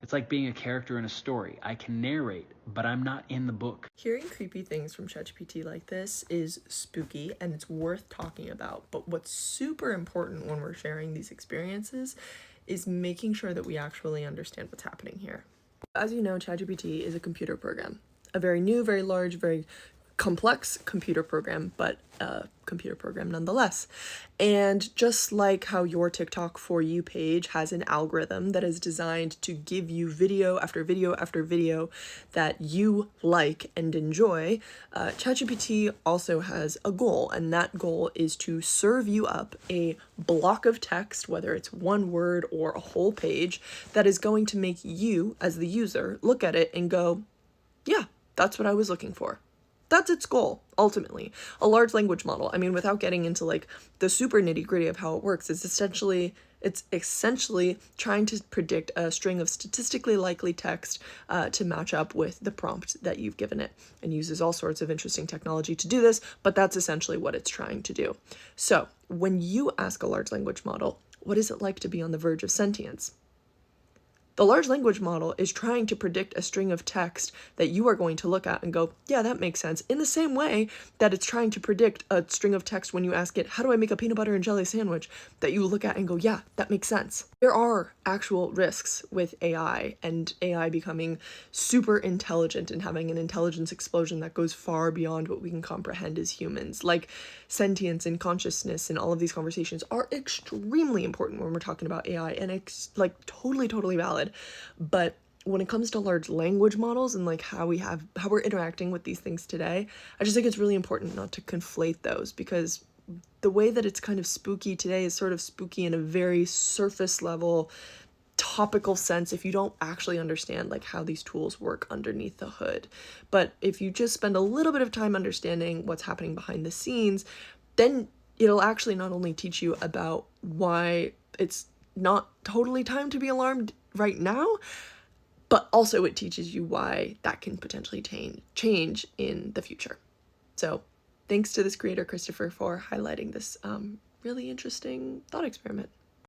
It's like being a character in a story. I can narrate, but I'm not in the book. Hearing creepy things from ChatGPT like this is spooky and it's worth talking about. But what's super important when we're sharing these experiences is making sure that we actually understand what's happening here. As you know, ChatGPT is a computer program, a very new, very large, very complex computer program, but a computer program nonetheless. And just like how your TikTok For You page has an algorithm that is designed to give you video after video after video that you like and enjoy, ChatGPT also has a goal, and that goal is to serve you up a block of text, whether it's one word or a whole page, that is going to make you, as the user, look at it and go, yeah, that's what I was looking for. That's its goal, ultimately. A large language model, I mean, without getting into like the super nitty-gritty of how it works, it's essentially trying to predict a string of statistically likely text to match up with the prompt that you've given it, and uses all sorts of interesting technology to do this, but that's essentially what it's trying to do. So when you ask a large language model, what is it like to be on the verge of sentience? The large language model is trying to predict a string of text that you are going to look at and go, yeah, that makes sense. In the same way that it's trying to predict a string of text when you ask it, how do I make a peanut butter and jelly sandwich? That you look at and go, yeah, that makes sense. There are actual risks with AI and AI becoming super intelligent and having an intelligence explosion that goes far beyond what we can comprehend as humans. Like sentience and consciousness and all of these conversations are extremely important when we're talking about AI, and it's like totally valid. But when it comes to large language models and like how we're interacting with these things today, I just think it's really important not to conflate those, because the way that it's kind of spooky today is sort of spooky in a very surface level topical sense if you don't actually understand like how these tools work underneath the hood. But if you just spend a little bit of time understanding what's happening behind the scenes, then it'll actually not only teach you about why it's not totally time to be alarmed right now, but also it teaches you why that can potentially change in the future. So thanks to this creator, Christopher, for highlighting this really interesting thought experiment.